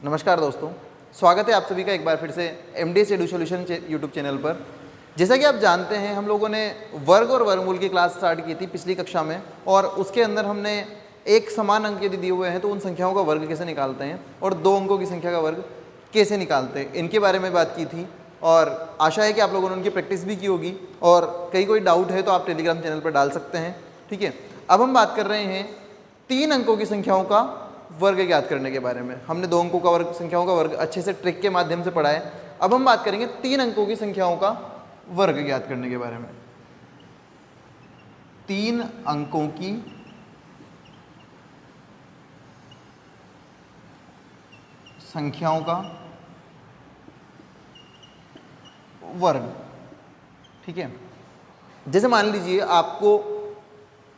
नमस्कार दोस्तों, स्वागत है आप सभी का एक बार फिर से MDS edu solution YouTube channel पर। जैसा कि आप जानते हैं, हम लोगों ने वर्ग और वर्गमूल की क्लास स्टार्ट की थी पिछली कक्षा में, और उसके अंदर हमने एक समान अंक यदि दिए हुए हैं तो उन संख्याओं का वर्ग कैसे निकालते हैं और दो अंकों की संख्या का वर्ग कैसे निकालते हैं, इनके बारे में बात की थी। और आशा है कि आप लोगों ने उनकी प्रैक्टिस भी की होगी, और कोई डाउट है तो आप टेलीग्राम चैनल पर डाल सकते हैं। ठीक है, अब हम बात कर रहे हैं 3 अंकों की संख्याओं का वर्ग ज्ञात करने के बारे में। हमने 2 अंकों का वर्ग, संख्याओं का वर्ग अच्छे से ट्रिक के माध्यम से पढ़ा है। अब हम बात करेंगे 3 अंकों की संख्याओं का वर्ग ज्ञात करने के बारे में। 3 अंकों की संख्याओं का वर्ग। ठीक है, जैसे मान लीजिए आपको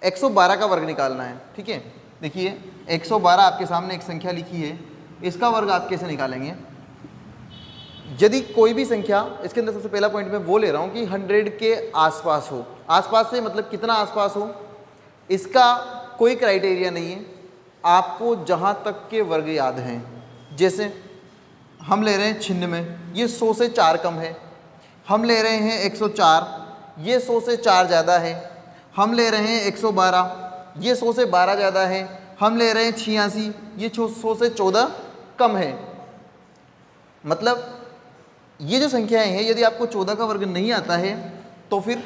112 का वर्ग निकालना है। ठीक है, देखिए 112 आपके सामने एक संख्या लिखी है, इसका वर्ग आप कैसे निकालेंगे? यदि कोई भी संख्या, इसके अंदर सबसे पहला पॉइंट मैं वो ले रहा हूं कि 100 के आसपास हो। आसपास से मतलब कितना आसपास हो, इसका कोई क्राइटेरिया नहीं है, आपको जहां तक के वर्ग याद हैं। जैसे हम ले रहे हैं 96, ये 100 से 4 कम है। हम ले रहे हैं 104, ये 100 से 4 ज़्यादा है। हम ले रहे हैं 112, ये 100 से 12 ज़्यादा है। हम ले रहे हैं 86, ये 100 से 14 कम है। मतलब ये जो संख्याएं हैं, यदि आपको 14 का वर्ग नहीं आता है तो फिर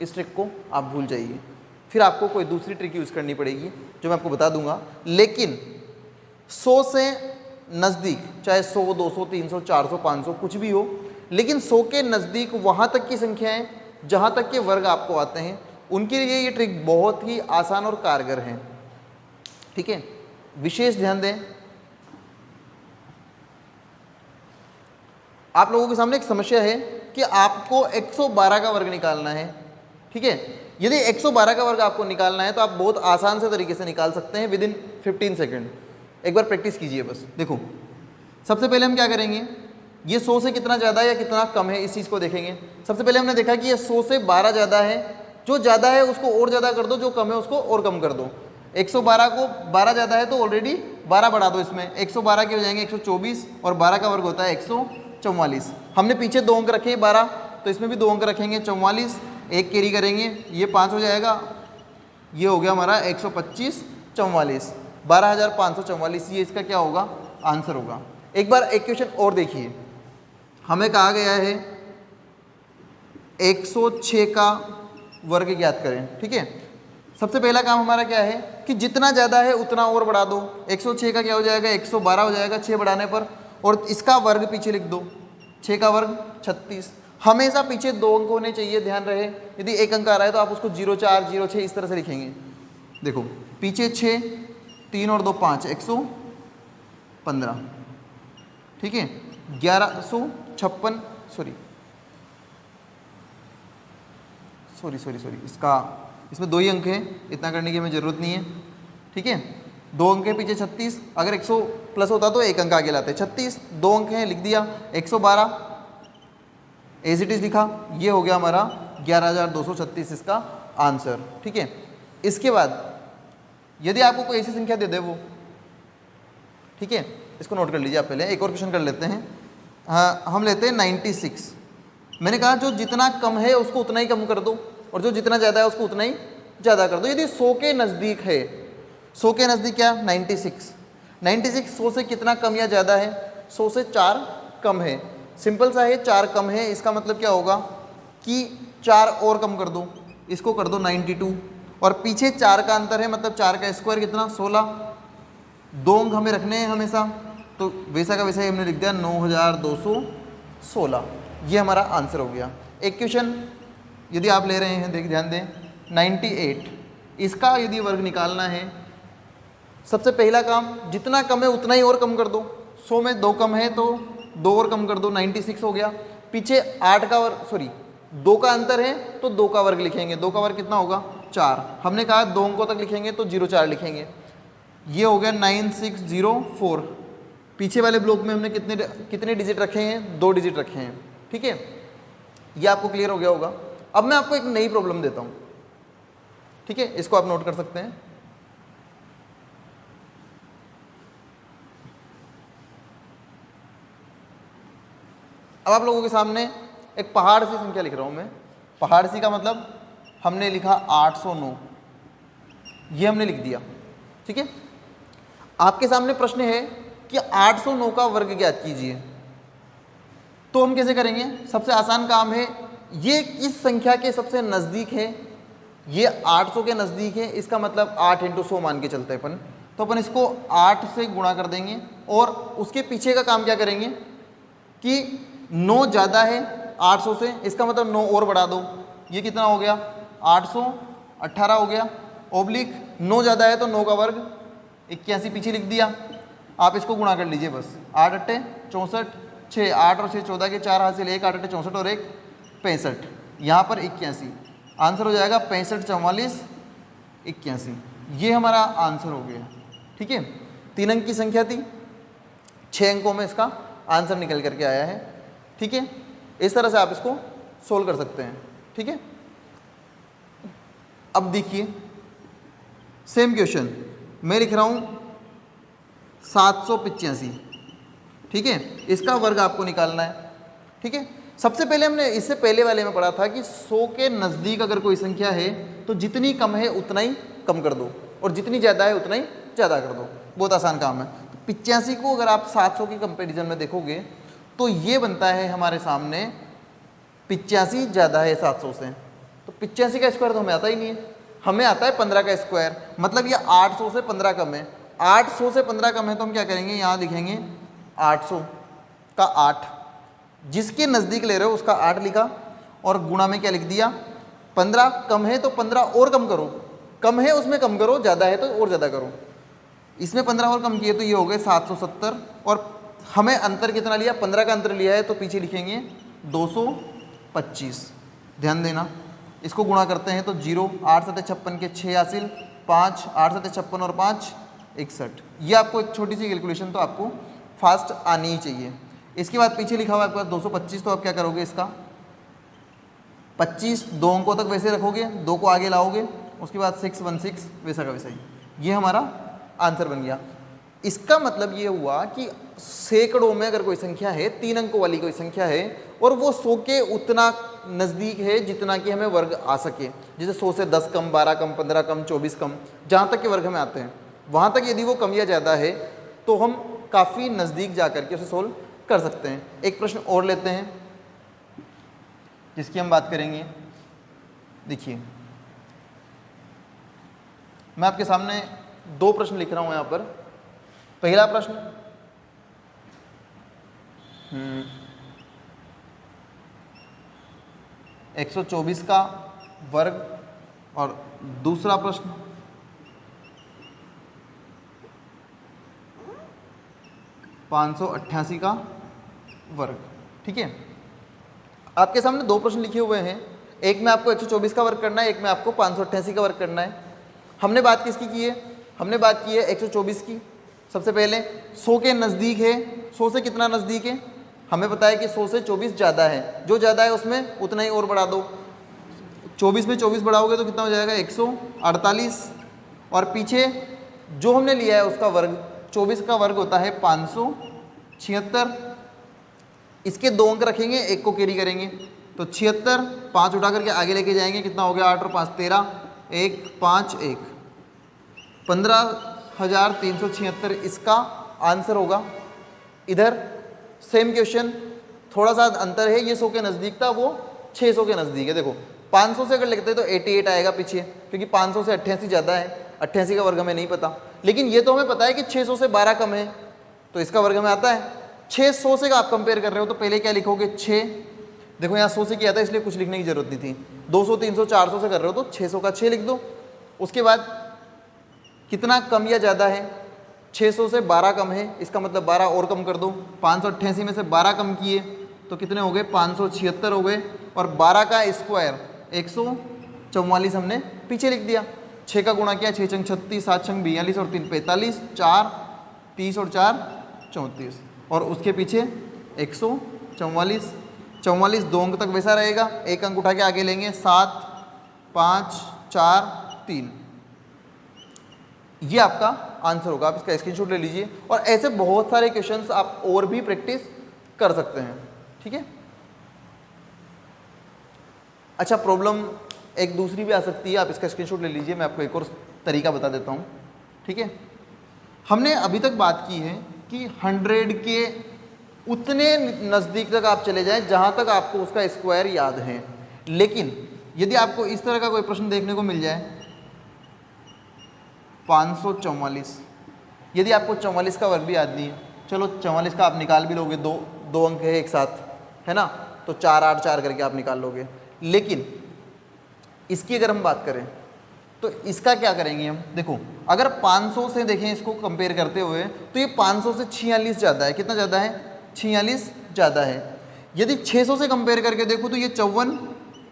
इस ट्रिक को आप भूल जाइए, फिर आपको कोई दूसरी ट्रिक यूज़ करनी पड़ेगी जो मैं आपको बता दूंगा। लेकिन 100 से नज़दीक, चाहे 100, 200, 300, 400, 500 कुछ भी हो, लेकिन 100 के नज़दीक वहाँ तक की संख्याएं जहाँ तक के वर्ग आपको आते हैं, उनके लिए ये ट्रिक बहुत ही आसान और कारगर है। ठीक है, विशेष ध्यान दें। आप लोगों के सामने एक समस्या है कि आपको 112 का वर्ग निकालना है। ठीक है, यदि 112 का वर्ग आपको निकालना है तो आप बहुत आसान से तरीके से निकाल सकते हैं विदिन 15 सेकेंड। एक बार प्रैक्टिस कीजिए बस। देखो, सबसे पहले हम क्या करेंगे, ये 100 से कितना ज़्यादा या कितना कम है इस चीज़ को देखेंगे। सबसे पहले हमने देखा कि ये 100 से 12 ज़्यादा है। जो ज़्यादा है उसको और ज़्यादा कर दो, जो कम है उसको और कम कर दो। 112 को 12 ज़्यादा है तो ऑलरेडी 12 बढ़ा दो इसमें, 112 के हो जाएंगे 124, और 12 का वर्ग होता है 144। हमने पीछे 2 अंक रखे 12, तो इसमें भी 2 अंक रखेंगे 44, एक कैरी करेंगे, ये 5 हो जाएगा, ये हो गया हमारा 125, 44, 12,544, ये इसका क्या होगा, आंसर होगा। एक बार एक क्वेश्चन और देखिए, हमें कहा गया है 106 का वर्ग ज्ञात करें। ठीक है, सबसे पहला काम हमारा क्या है कि जितना ज़्यादा है उतना और बढ़ा दो। 106 का क्या हो जाएगा, 112 हो जाएगा 6 बढ़ाने पर, और इसका वर्ग पीछे लिख दो, 6 का वर्ग 36। हमेशा पीछे 2 अंक होने चाहिए, ध्यान रहे। यदि 1 अंक आ रहा है तो आप उसको 04, 06 इस तरह से लिखेंगे। देखो, पीछे 6, 3 और 2 5, 115। ठीक है, 1156, सॉरी, इसमें 2 ही अंक हैं, इतना करने की हमें ज़रूरत नहीं है। ठीक है, 2 अंक है पीछे 36, अगर 100 प्लस होता तो 1 अंक आगे लाते। 36, 2 अंक हैं, लिख दिया। 112 एज इट इज़ लिखा, ये हो गया हमारा 11,236 इसका आंसर। ठीक है, इसके बाद यदि आपको कोई ऐसी संख्या दे दे वो, ठीक है, इसको नोट कर लीजिए आप। पहले एक और क्वेश्चन कर लेते हैं। हाँ, हम लेते हैं 96। मैंने कहा जो जितना कम है उसको उतना ही कम कर दो, और जो जितना ज़्यादा है उसको उतना ही ज़्यादा कर दो। यदि 100 के नज़दीक है, 100 के नज़दीक क्या, 96 100 से कितना कम या ज़्यादा है, 100 से 4 कम है। सिंपल सा है, 4 कम है, इसका मतलब क्या होगा कि 4 और कम कर दो, इसको कर दो 92, और पीछे 4 का अंतर है, मतलब 4 का स्क्वायर कितना, 16। 2 अंक हमें रखने हैं हमेशा, तो वैसा का वैसा ही हमने लिख दिया 9,216। ये हमारा आंसर हो गया। एक क्वेश्चन यदि आप ले रहे हैं, ध्यान दें, 98, इसका यदि वर्ग निकालना है, सबसे पहला काम जितना कम है उतना ही और कम कर दो। 100 में 2 कम है तो 2 और कम कर दो, 96 हो गया। पीछे 8 का वर्ग, 2 का अंतर है तो 2 का वर्ग लिखेंगे। 2 का वर्ग कितना होगा, 4। हमने कहा 2 अंकों तक लिखेंगे तो 04 लिखेंगे। ये हो गया 9604। पीछे वाले ब्लॉक में हमने कितने डिजिट रखे हैं, 2 डिजिट रखे हैं। ठीक है, ये आपको क्लियर हो गया होगा। अब मैं आपको एक नई प्रॉब्लम देता हूँ। ठीक है, इसको आप नोट कर सकते हैं। अब आप लोगों के सामने एक पहाड़ सी संख्या लिख रहा हूँ मैं। पहाड़ सी का मतलब हमने लिखा 809, ये हमने लिख दिया, ठीक है। आपके सामने प्रश्न है कि 809 का वर्ग ज्ञात कीजिए। तो हम कैसे करेंगे? सबसे आसान काम है, ये किस संख्या के सबसे नज़दीक है, ये 800 के नज़दीक है, इसका मतलब 8 × 100 मान के चलते हैं अपन। तो अपन इसको 8 से गुणा कर देंगे और उसके पीछे का काम क्या करेंगे कि 9 ज़्यादा है 800 से, इसका मतलब 9 और बढ़ा दो, ये कितना हो गया 818 हो गया, ओब्लिक 9 ज़्यादा है तो 9 का वर्ग 81 पीछे लिख दिया। आप इसको गुणा कर लीजिए बस, 8 × 8 = 64, 6 8 और 6 14 के 4 हासिल 1, 8 × 8 = 64 और 1 65, यहाँ पर 81, आंसर हो जाएगा 65 44 81। ये हमारा आंसर हो गया, ठीक है। 3 अंक की संख्या थी, 6 अंकों में इसका आंसर निकल करके आया है, ठीक है। इस तरह से आप इसको सोल्व कर सकते हैं, ठीक है। अब देखिए सेम क्वेश्चन मैं लिख रहा हूँ 785, ठीक है। इसका वर्ग आपको निकालना है, ठीक है। सबसे पहले हमने इससे पहले वाले में पढ़ा था कि 100 के नज़दीक अगर कोई संख्या है तो जितनी कम है उतना ही कम कर दो और जितनी ज़्यादा है उतना ही ज़्यादा कर दो। बहुत आसान काम है। तो 85 को अगर आप 700 के कंपैरिजन में देखोगे तो ये बनता है हमारे सामने 85 ज़्यादा है 700 से। तो 85 का स्क्वायर तो हमें आता ही नहीं है, हमें आता है 15 का स्क्वायर, मतलब ये 800 से 15 कम है। 800 से 15 कम है तो हम क्या करेंगे, यहाँ लिखेंगे 800 का 8, जिसके नज़दीक ले रहे हो उसका 8 लिखा और गुणा में क्या लिख दिया 15। कम है तो 15 और कम करो, कम है उसमें कम करो, ज़्यादा है तो और ज़्यादा करो। इसमें 15 और कम किए तो ये हो गए 770 और हमें अंतर कितना लिया, 15 का अंतर लिया है तो पीछे लिखेंगे 225। ध्यान देना, इसको गुणा करते हैं तो 0 8 7 56 के 6 हासिल 5, 8 7 56 और 5 61। ये आपको एक छोटी सी कैलकुलेशन तो आपको फास्ट आनी ही चाहिए। इसके बाद पीछे लिखा हुआ है आपके पास 225, तो आप क्या करोगे, इसका 25 2 अंकों तक वैसे रखोगे, 2 को आगे लाओगे, उसके बाद 616 वैसा का वैसा ही। ये हमारा आंसर बन गया। इसका मतलब ये हुआ कि सैकड़ों में अगर कोई संख्या है, 3 अंकों वाली कोई संख्या है और वो 100 के उतना नज़दीक है जितना कि हमें वर्ग आ सके, जैसे 100 से 10 कम, 12 कम, 15 कम, 24 कम, जहाँ तक के वर्ग हमें आते हैं, वहाँ तक यदि वो कम या ज़्यादा है तो हम काफ़ी नज़दीक जा कर के उसे सोल्व कर सकते हैं। एक प्रश्न और लेते हैं जिसकी हम बात करेंगे। देखिए मैं आपके सामने 2 प्रश्न लिख रहा हूँ यहाँ पर। पहला प्रश्न 124 का वर्ग और दूसरा प्रश्न 588 का वर्ग, ठीक है। आपके सामने 2 प्रश्न लिखे हुए हैं, एक में आपको 124 का वर्ग करना है, एक में आपको 588 का वर्ग करना है। हमने बात किसकी की है, हमने बात की है 124 की। सबसे पहले 100 के नज़दीक है, 100 से कितना नज़दीक है, हमें पता है कि 100 से 24 ज़्यादा है, जो ज़्यादा है उसमें उतना ही और बढ़ा दो। 24 में 24 बढ़ाओगे तो कितना हो जाएगा 148, और पीछे जो हमने लिया है उसका वर्ग 24 का वर्ग होता है 576। इसके 2 अंक रखेंगे, एक को कैरी करेंगे तो 76, 5 उठा करके आगे लेके जाएंगे, कितना हो गया 8 और 5 13, 1 5 1 15,376 इसका आंसर होगा। इधर सेम क्वेश्चन, थोड़ा सा अंतर है, ये 100 के नज़दीक था, वो 600 के नज़दीक है। देखो 500 से अगर लिखते हैं तो 88 आएगा पीछे, क्योंकि 500 से 88 ज़्यादा है, 88 का वर्ग हमें नहीं पता, लेकिन ये तो हमें पता है कि 600 से 12 कम है तो इसका वर्ग हमें आता है। 600 से आप कंपेयर कर रहे हो तो पहले क्या लिखोगे 6, देखो यहाँ 100 से किया था इसलिए कुछ लिखने की जरूरत नहीं थी। 200 300 400 से कर रहे हो तो 600 का 6 लिख दो। उसके बाद कितना कम या ज़्यादा है, 600 से 12 कम है, इसका मतलब 12 और कम कर दो। 588 में से 12 कम किए तो कितने हो गए 576 हो गए, और 12 का स्क्वायर 144 हमने पीछे लिख दिया। 6 का गुणा किया, 6 छंग 36, 7 छंग 42 और 3 45, 4 30 और 4 34, और उसके पीछे 144। 44 2 अंक तक वैसा रहेगा, एक अंक उठा के आगे लेंगे, 7 5 4 3, ये आपका आंसर होगा। आप इसका स्क्रीनशॉट ले लीजिए, और ऐसे बहुत सारे क्वेश्चंस आप और भी प्रैक्टिस कर सकते हैं, ठीक है। अच्छा, प्रॉब्लम एक दूसरी भी आ सकती है, आप इसका स्क्रीनशॉट ले लीजिए, मैं आपको एक और तरीका बता देता हूँ। ठीक है, हमने अभी तक बात की है कि 100 के उतने नज़दीक तक आप चले जाएं जहाँ तक आपको उसका स्क्वायर याद है। लेकिन यदि आपको इस तरह का कोई प्रश्न देखने को मिल जाए 544, यदि आपको 44 का वर्ग भी याद नहीं है, चलो 44 का आप निकाल भी लोगे, दो अंक है एक साथ, है ना, तो 4 8 4 करके आप निकाल लोगे। लेकिन इसकी अगर हम बात करें तो इसका क्या करेंगे हम, देखो अगर 500 से देखें इसको कंपेयर करते हुए, तो ये 500 से 46 ज़्यादा है। कितना ज़्यादा है? 46 ज़्यादा है। यदि 600 से कंपेयर करके देखो तो ये 54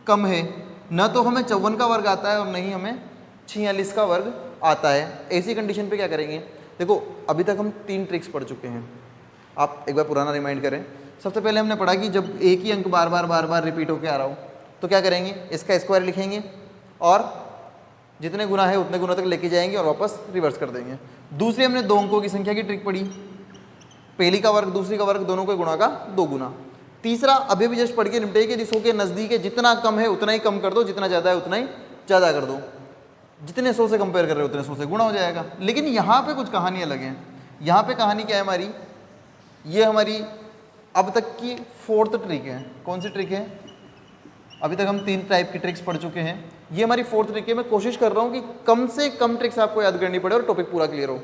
कम है। न तो हमें 54 का वर्ग आता है और नहीं हमें 46 का वर्ग आता है। ऐसी कंडीशन पे क्या करेंगे, देखो अभी तक हम 3 ट्रिक्स पढ़ चुके हैं, आप एक बार पुराना रिमाइंड करें। सबसे पहले हमने पढ़ा कि जब एक ही अंक बार बार रिपीट होकर आ रहा हो तो क्या करेंगे, इसका स्क्वायर लिखेंगे और जितने गुना है उतने गुना तक लेके जाएंगे और वापस रिवर्स कर देंगे। दूसरी हमने 2 अंकों की संख्या की ट्रिक पढ़ी, पहली का वर्ग दूसरी का वर्ग दोनों के गुणा का 2 गुना। तीसरा अभी भी जस्ट पढ़ के निपटे कि जिसों के नज़दीक है, जितना कम है उतना ही कम कर दो, जितना ज़्यादा है उतना ही ज़्यादा कर दो। जितने 100 से कंपेयर कर रहे हो उतने 100 से गुणा हो जाएगा। लेकिन यहाँ पे कुछ कहानी अलग है। यहाँ पे कहानी क्या है हमारी, ये हमारी अब तक की 4th ट्रिक है। कौन सी ट्रिक है? अभी तक हम 3 टाइप की ट्रिक्स पढ़ चुके हैं, ये हमारी 4th ट्रिक है। मैं कोशिश कर रहा हूँ कि कम से कम ट्रिक्स आपको याद करनी पड़े और टॉपिक पूरा क्लियर हो।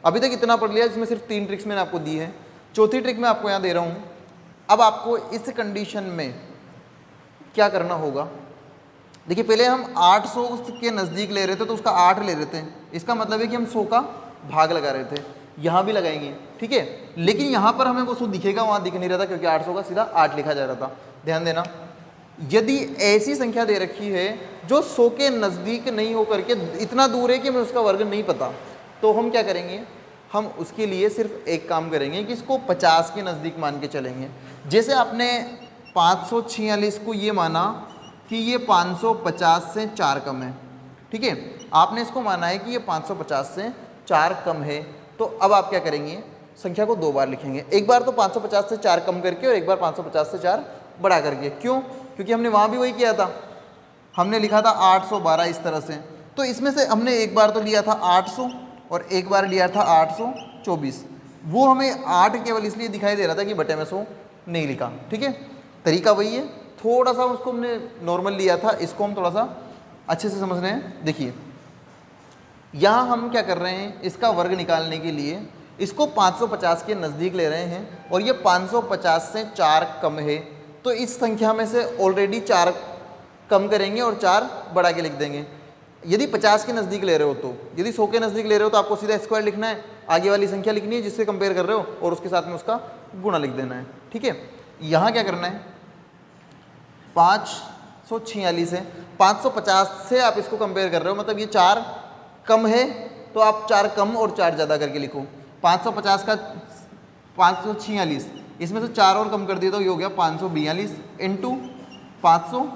अभी तक इतना पढ़ लिया, जिसमें सिर्फ 3 ट्रिक्स मैंने आपको दी है। चौथी ट्रिक मैं आपको यहाँ दे रहा हूँ। अब आपको इस कंडीशन में क्या करना होगा, देखिए पहले हम 800 के नज़दीक ले रहे थे तो उसका 8 ले रहे थे, इसका मतलब है कि हम 100 का भाग लगा रहे थे। यहाँ भी लगाएंगे, ठीक है, लेकिन यहाँ पर हमें वो 100 दिखेगा, वहाँ दिख नहीं रहा था क्योंकि 800 का सीधा 8 लिखा जा रहा था। ध्यान देना, यदि ऐसी संख्या दे रखी है जो 100 के नज़दीक नहीं हो करके इतना दूर है कि हमें उसका वर्ग नहीं पता, तो हम क्या करेंगे, हम उसके लिए सिर्फ एक काम करेंगे कि इसको 50 के नज़दीक मान के चलेंगे। जैसे आपने 546 को ये माना कि ये 550 से 4 कम है, ठीक है, आपने इसको माना है कि ये 550 से 4 कम है, तो अब आप क्या करेंगे, संख्या को 2 बार लिखेंगे। एक बार तो 550 से 4 कम करके और एक बार 550 से 4 बढ़ा करके। क्यों? क्योंकि हमने वहाँ भी वही किया था, हमने लिखा था 812 इस तरह से। तो इसमें से हमने एक बार तो लिया था 800 और एक बार लिया था 824। वो हमें 8 केवल इसलिए दिखाई दे रहा था कि बटे में 100 नहीं लिखा, ठीक है, तरीका वही है। थोड़ा सा उसको हमने नॉर्मल लिया था, इसको हम थोड़ा सा अच्छे से समझ रहे हैं। देखिए यहाँ हम क्या कर रहे हैं, इसका वर्ग निकालने के लिए इसको 550 के नज़दीक ले रहे हैं और ये 550 से 4 कम है, तो इस संख्या में से ऑलरेडी 4 कम करेंगे और 4 बढ़ा के लिख देंगे। यदि 50 के नज़दीक ले रहे हो तो, यदि 100 के नज़दीक ले रहे हो तो आपको सीधा स्क्वायर लिखना है, आगे वाली संख्या लिखनी है जिससे कंपेयर कर रहे हो और उसके साथ में उसका गुणा लिख देना है, ठीक है। यहाँ क्या करना है, 546 है, 550 से आप इसको कंपेयर कर रहे हो, मतलब ये 4 कम है तो आप 4 कम और 4 ज़्यादा करके लिखो। 550 का 546, इसमें से 4 और कम कर दिया तो ये हो गया 542 इंटू 500,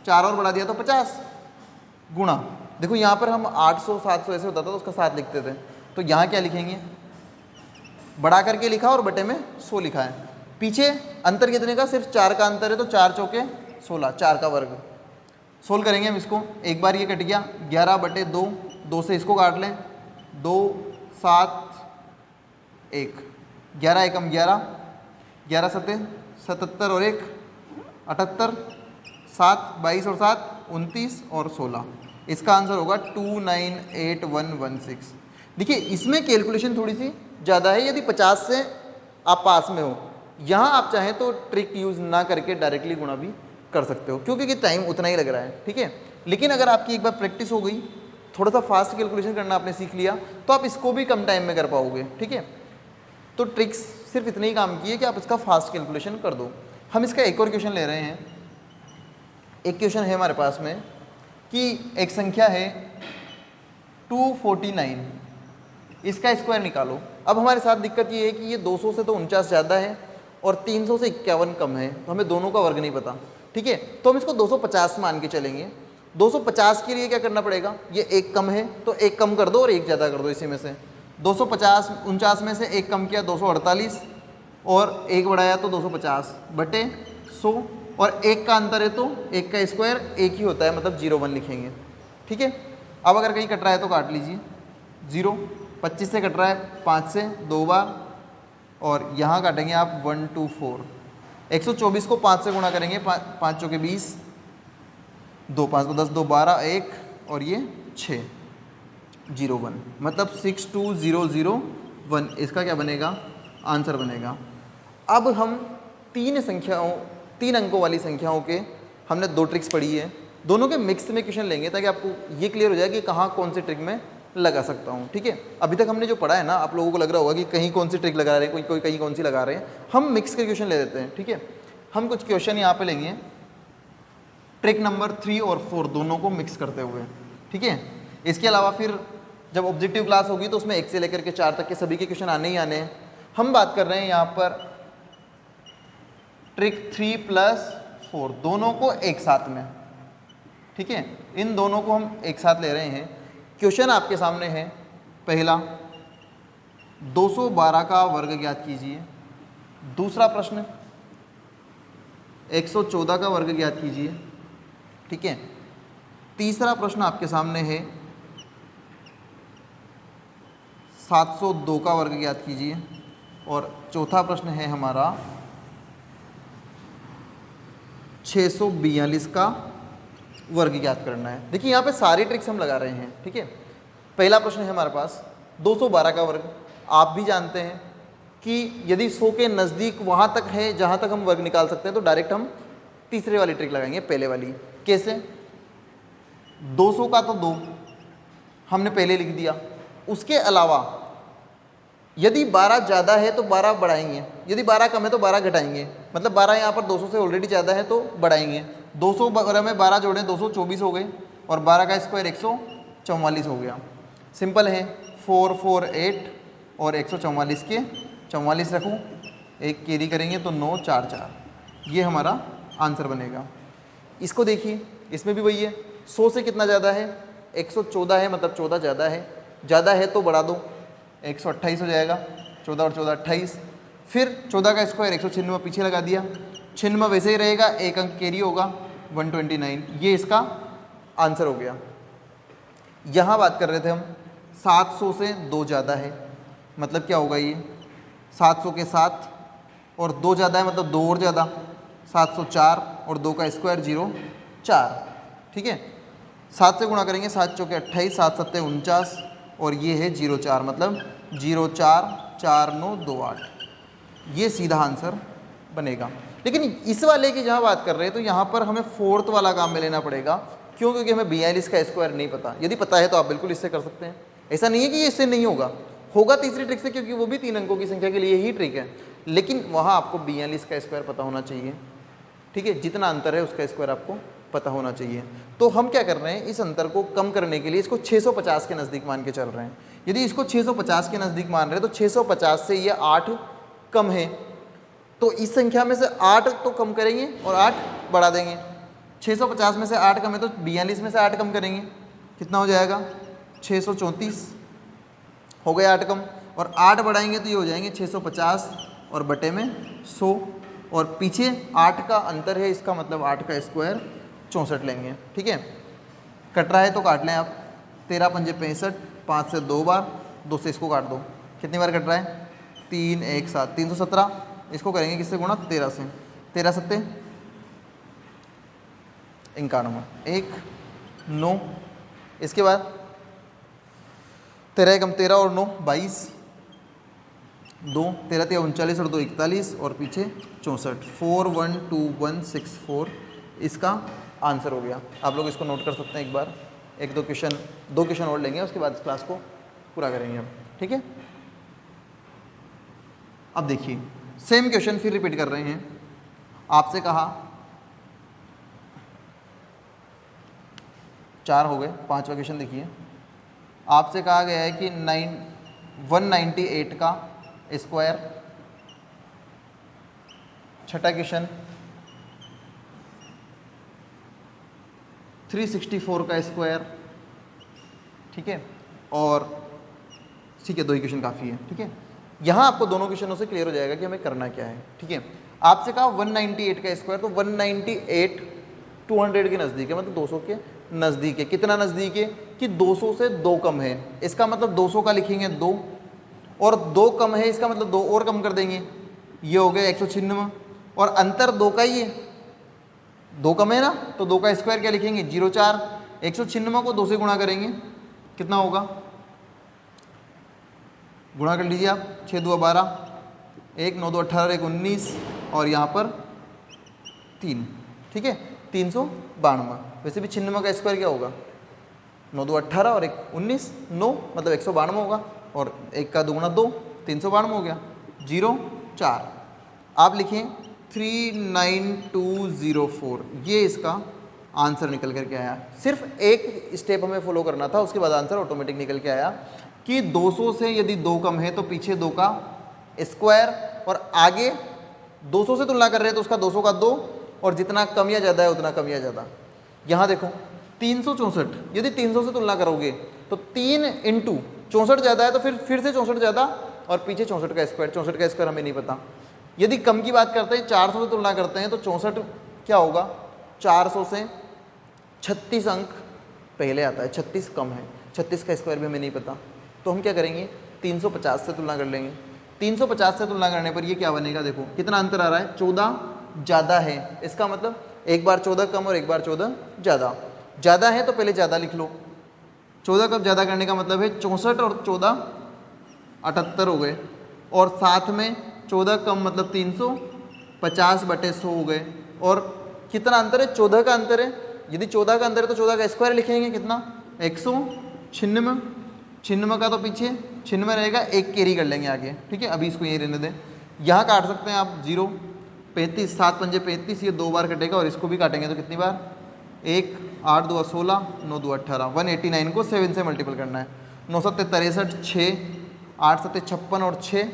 4 और बढ़ा दिया तो 50 गुणा। देखो यहाँ पर हम 800 700 ऐसे होता था तो उसका 7 लिखते थे, तो यहाँ क्या लिखेंगे, बढ़ा करके लिखा और बटे में 100 लिखा है। पीछे अंतर कितने का, सिर्फ 4 का अंतर है, तो 4 चौके 16, 4 का वर्ग। सोल्व करेंगे हम इसको, एक बार ये कट गया, 11 बटे 2, 2 से इसको काट लें, 2 7 1, 11 एकम 11, 11 सत्ते 77 और 1 78, 7 22 और 7 29 और 16, इसका आंसर होगा 298116। देखिए इसमें कैलकुलेशन थोड़ी सी ज़्यादा है, यदि 50 से आप पास में हो। यहाँ आप चाहें तो ट्रिक यूज़ ना करके डायरेक्टली गुणा भी कर सकते हो, क्योंकि टाइम उतना ही लग रहा है, ठीक है। लेकिन अगर आपकी एक बार प्रैक्टिस हो गई, थोड़ा सा फास्ट कैलकुलेशन करना आपने सीख लिया, तो आप इसको भी कम टाइम में कर पाओगे, ठीक है। तो ट्रिक्स सिर्फ इतने ही काम की है कि आप इसका फास्ट कैलकुलेशन कर दो। हम इसका एक और क्वेश्चन ले रहे हैं। एक क्वेश्चन है हमारे पास में कि एक संख्या है 249, इसका स्क्वायर निकालो। अब हमारे साथ दिक्कत ये है कि ये 200 से तो 49 ज़्यादा है और 300 से 51 कम है, तो हमें दोनों का वर्ग नहीं पता, ठीक है। तो हम इसको 250 मान के चलेंगे। 250 के लिए क्या करना पड़ेगा, ये एक कम है तो एक कम कर दो और एक ज़्यादा कर दो इसी में से। 250 49 में से एक कम किया 248 और एक बढ़ाया तो 250 बटे 100, और एक का अंतर है तो एक का स्क्वायर एक ही होता है, मतलब 0 1 लिखेंगे। ठीक है, अब अगर कहीं कट रहा है तो काट लीजिए। 0 25 से कट रहा है, 5 से 2 बार, और यहाँ काटेंगे आप 1 2 4। 124 को 5 से गुणा करेंगे, 5 चौके 20, 2 5 10 2 12 1 और ये 6 0 1, मतलब 6 2 0 0 1 इसका क्या बनेगा, आंसर बनेगा। अब हम तीन अंकों वाली संख्याओं के हमने 2 ट्रिक्स पढ़ी है, दोनों के मिक्स में क्वेश्चन लेंगे ताकि आपको ये क्लियर हो जाए कि कहाँ कौन सी ट्रिक में लगा सकता हूँ। ठीक है, अभी तक हमने जो पढ़ा है ना, आप लोगों को लग रहा होगा कि कहीं कौन सी ट्रिक लगा रहे हैं, कोई कहीं कौन सी लगा रहे हैं। हम मिक्स के क्वेश्चन ले देते हैं। ठीक है, हम कुछ क्वेश्चन यहाँ पे लेंगे ट्रिक नंबर 3 और 4 दोनों को मिक्स करते हुए। ठीक है, इसके अलावा फिर जब ऑब्जेक्टिव क्लास होगी तो उसमें 1 से लेकर के 4 तक के सभी के क्वेश्चन आने ही आने हैं। हम बात कर रहे हैं यहाँ पर ट्रिक 3 प्लस 4 दोनों को एक साथ में। ठीक है, इन दोनों को हम एक साथ ले रहे हैं। क्वेश्चन आपके सामने है, पहला 212 का वर्ग ज्ञात कीजिए। दूसरा प्रश्न 114 का वर्ग ज्ञात कीजिए। ठीक है, तीसरा प्रश्न आपके सामने है 702 का वर्ग ज्ञात कीजिए, और चौथा प्रश्न है हमारा 642 का वर्ग ज्ञात करना है। देखिए यहाँ पे सारी ट्रिक्स हम लगा रहे हैं। ठीक है, पहला प्रश्न है हमारे पास 212 का वर्ग। आप भी जानते हैं कि यदि 100 के नज़दीक वहाँ तक है जहाँ तक हम वर्ग निकाल सकते हैं तो डायरेक्ट हम तीसरे वाली ट्रिक लगाएंगे, पहले वाली। कैसे? 200 का तो 2 हमने पहले लिख दिया। उसके अलावा यदि 12 ज़्यादा है तो 12 बढ़ाएंगे, यदि 12 कम है तो 12 घटाएंगे, मतलब 12 यहाँ पर 200 से ऑलरेडी ज़्यादा है तो बढ़ाएंगे। 200 में 12 जोड़ें 224 हो गए, और 12 का स्क्वायर 144 हो गया। सिंपल है, 4 4 8 और 144 के 44 रखूँ, एक कैरी करेंगे तो 9 4 4, ये हमारा आंसर बनेगा। इसको देखिए, इसमें भी वही है। 100 से कितना ज़्यादा है? 114 है, मतलब 14 ज़्यादा है तो बढ़ा दो, 128 हो जाएगा। 14 और 14 28, फिर 14 का स्क्वायर 196 पीछे लगा दिया, 96 वैसे ही रहेगा, एक अंक कैरी होगा 129, ये इसका आंसर हो गया। यहाँ बात कर रहे थे हम 700 से 2 ज़्यादा है, मतलब क्या होगा ये 700 के 7 और 2 ज़्यादा है, मतलब 2 और ज़्यादा 704 और 2 का स्क्वायर 0 4। ठीक है, 7 से गुणा करेंगे, 7 चौके 28, 7 7 49 और ये है 0 4, मतलब 0 4 4 9 2 8, ये सीधा आंसर बनेगा। लेकिन इस वाले की जहाँ बात कर रहे हैं तो यहाँ पर हमें फोर्थ वाला काम में लेना पड़ेगा। क्यों? क्योंकि हमें 42 का स्क्वायर नहीं पता। यदि पता है तो आप बिल्कुल इससे कर सकते हैं, ऐसा नहीं है कि ये इससे नहीं होगा, होगा तीसरी ट्रिक से, क्योंकि वो भी 3 अंकों की संख्या के लिए ही ट्रिक है। लेकिन वहाँ आपको 42 का स्क्वायर पता होना चाहिए। ठीक है, जितना अंतर है उसका स्क्वायर आपको पता होना चाहिए। तो हम क्या कर रहे हैं, इस अंतर को कम करने के लिए इसको 650 के नज़दीक मान के चल रहे हैं। यदि इसको 650 के नज़दीक मान रहे हैं तो 650 से ये 8 कम है, तो इस संख्या में से 8 तो कम करेंगे और 8 बढ़ा देंगे। 650 में से 8 कम है तो 42 में से 8 कम करेंगे, कितना हो जाएगा 634, हो गया 8 कम, और 8 बढ़ाएंगे तो ये हो जाएंगे 650 और बटे में 100, और पीछे 8 का अंतर है, इसका मतलब 8 का स्क्वायर 64 लेंगे। ठीक है, कट रहा है तो काट लें आप, 13 पंजे 65, 5 से 2 बार, 2 से इसको काट दो, कितनी बार कट रहा है 3 1 7, 317, इसको करेंगे किससे गुणा 13 से, 13 सत्ते 91, 1 9, इसके बाद 13 कम 13 और 9 22, 2 13 3 39 और 2 41 और पीछे 64, 4 1 2 1 6 4 इसका आंसर हो गया। आप लोग इसको नोट कर सकते हैं एक बार, एक दो क्वेश्चन और लेंगे, उसके बाद इस क्लास को पूरा करेंगे हम। ठीक है, अब देखिए सेम क्वेश्चन फिर रिपीट कर रहे हैं। आपसे कहा 4 हो गए, 5वां क्वेश्चन देखिए। आपसे कहा गया है कि 198 का स्क्वायर, छठा क्वेश्चन 364 का स्क्वायर। ठीक है, और ठीक है, 2 ही क्वेश्चन काफ़ी है। ठीक है, यहाँ आपको दोनों क्वेश्चनों से क्लियर हो जाएगा कि हमें करना क्या है। ठीक है, आपसे कहा 198 का स्क्वायर, तो 198 200 के नज़दीक है, मतलब 200 के नज़दीक है। कितना नज़दीक है कि 200 से 2 कम है, इसका मतलब 200 का लिखेंगे 2, और 2 कम है इसका मतलब 2 और कम कर देंगे, ये हो गया 196, और अंतर 2 का ही है, 2 कम है ना, तो 2 का स्क्वायर क्या लिखेंगे 04। 196 को 2 से गुणा करेंगे, कितना होगा, गुणा कर लीजिए आप, 6 2 12, 1 9 2 18, 1 19, और यहाँ पर 3, ठीक है 392। वैसे भी 96 का स्क्वायर क्या होगा, 9 2 18 और 1 19, 9 मतलब 192 होगा, और 1 का दुगुना 2, 392 हो गया, 04। आप लिखें 39204, ये इसका आंसर निकल करके आया। सिर्फ एक स्टेप हमें फॉलो करना था, उसके बाद आंसर ऑटोमेटिक निकल के आया कि 200 से यदि 2 कम है तो पीछे 2 का स्क्वायर, और आगे 200 से तुलना कर रहे हैं तो उसका 200 का 2, और जितना कम या ज़्यादा है उतना कम या ज़्यादा। यहाँ देखो 364, यदि 300 से तुलना करोगे तो 3 इंटू 64 ज़्यादा है तो फिर से 64 ज़्यादा, और पीछे 64 का स्क्वायर, 64 का स्क्वायर हमें नहीं पता। यदि कम की बात करते हैं 400 से तुलना करते हैं तो 64 क्या होगा, 400 से 36 अंक पहले आता है, 36 कम है, 36 का स्क्वायर भी हमें नहीं पता, तो हम क्या करेंगे 350 से तुलना कर लेंगे। 350 से तुलना करने पर ये क्या बनेगा, देखो कितना अंतर आ रहा है, 14 ज़्यादा है, इसका मतलब एक बार 14 कम और एक बार 14 ज़्यादा। ज़्यादा है तो पहले ज़्यादा लिख लो, 14 कब ज़्यादा करने का मतलब है 64 और 14 78 हो गए, और साथ में 14 कम मतलब 350/100 हो गए, और कितना अंतर है, 14 का अंतर है। यदि 14 का अंतर है तो 14 का स्क्वायर लिखेंगे, कितना 196, 96 का तो पीछे 96 रहेगा, एक कैरी कर लेंगे आगे, ठीक है, अभी इसको यही रहने दें। यहाँ काट सकते हैं आप 0, 35, 7 पंजे 35, ये 2 बार कटेगा, और इसको भी काटेंगे तो कितनी बार, 1 8 2 16, 9 2 18, 189 को 7 से मल्टीपल करना है, 9 7 63, 6 8 7 56 और 6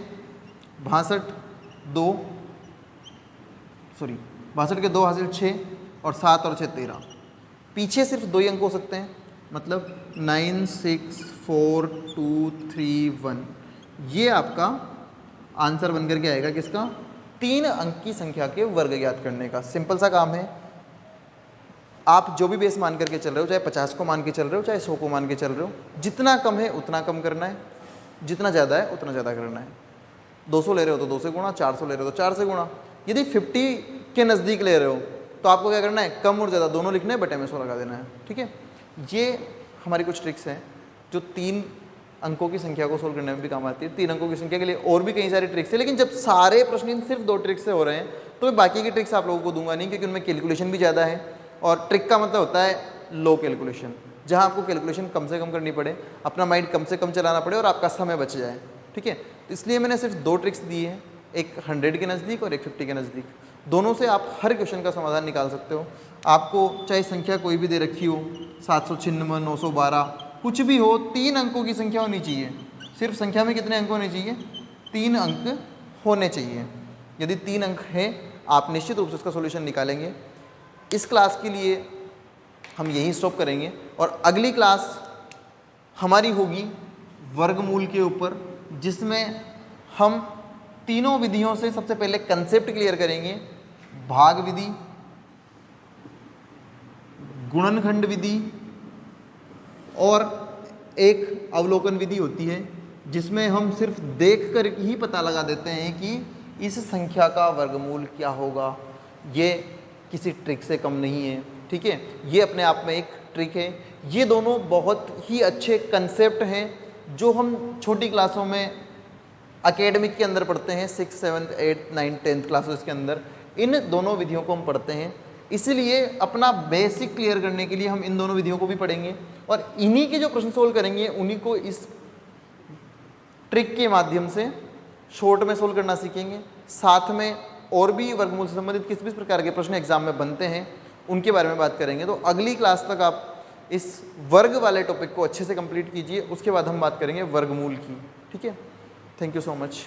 62 के 2 हासिल 6, और 7 और 6 13, पीछे सिर्फ 2 ही अंक हो सकते हैं, मतलब 9 6 4 2 3 1, ये आपका आंसर बनकर के आएगा किसका, 3 अंक की संख्या के वर्ग ज्ञात करने का। सिंपल सा काम है, आप जो भी बेस मान करके चल रहे हो, चाहे 50 को मान के चल रहे हो, चाहे 100 को मान के चल रहे हो, जितना कम है उतना कम करना है, जितना ज़्यादा है उतना ज़्यादा करना है। 200 ले रहे हो तो 2 से गुणा, 400 ले रहे हो तो 4 से गुणा। यदि 50 के नज़दीक ले रहे हो तो आपको क्या करना है, कम और ज़्यादा दोनों लिखना है, बटे में 100 लगा देना है, ठीक है। ये हमारी कुछ ट्रिक्स हैं जो 3 अंकों की संख्या को सोल्व करने में भी काम आती है। 3 अंकों की संख्या के लिए और भी कई सारी ट्रिक्स है, लेकिन जब सारे प्रश्न इन सिर्फ 2 ट्रिक्स से हो रहे हैं तो मैं बाकी की ट्रिक्स आप लोगों को दूंगा नहीं, क्योंकि उनमें कैलकुलेशन भी ज़्यादा है, और ट्रिक का मतलब होता है लो कैलकुलेशन, जहाँ आपको कैलकुलेशन कम से कम करनी पड़े, अपना माइंड कम से कम चलाना पड़े और आपका समय बच जाए, ठीक है। तो इसलिए मैंने सिर्फ 2 ट्रिक्स दी हैं, एक 100 के नज़दीक और एक 50 के नज़दीक। दोनों से आप हर क्वेश्चन का समाधान निकाल सकते हो। आपको चाहे संख्या कोई भी दे रखी हो, 796, 912, कुछ भी हो, 3 अंकों की संख्या होनी चाहिए। सिर्फ संख्या में कितने अंक होने चाहिए, 3 अंक होने चाहिए। यदि 3 अंक है, आप निश्चित रूप से उसका सोल्यूशन निकालेंगे। इस क्लास के लिए हम यहीं स्टॉप करेंगे, और अगली क्लास हमारी होगी वर्गमूल के ऊपर, जिसमें हम तीनों विधियों से सबसे पहले कंसेप्ट क्लियर करेंगे। भाग विधि, गुणनखंड विधि, और एक अवलोकन विधि होती है, जिसमें हम सिर्फ देख कर ही पता लगा देते हैं कि इस संख्या का वर्गमूल क्या होगा। ये किसी ट्रिक से कम नहीं है, ठीक है, ये अपने आप में एक ट्रिक है। ये दोनों बहुत ही अच्छे कंसेप्ट हैं जो हम छोटी क्लासों में एकेडमिक के अंदर पढ़ते हैं, 6, 7, 8, 9, 10 क्लासेस के अंदर इन दोनों विधियों को हम पढ़ते हैं। इसलिए अपना बेसिक क्लियर करने के लिए हम इन दोनों विधियों को भी पढ़ेंगे, और इन्हीं के जो प्रश्न सोल्व करेंगे उन्हीं को इस ट्रिक के माध्यम से शॉर्ट में सोल्व करना सीखेंगे। साथ में और भी वर्गमूल से संबंधित किस भी प्रकार के प्रश्न एग्जाम में बनते हैं उनके बारे में बात करेंगे। तो अगली क्लास तक आप इस वर्ग वाले टॉपिक को अच्छे से कंप्लीट कीजिए, उसके बाद हम बात करेंगे वर्गमूल की, ठीक है। Thank you so much.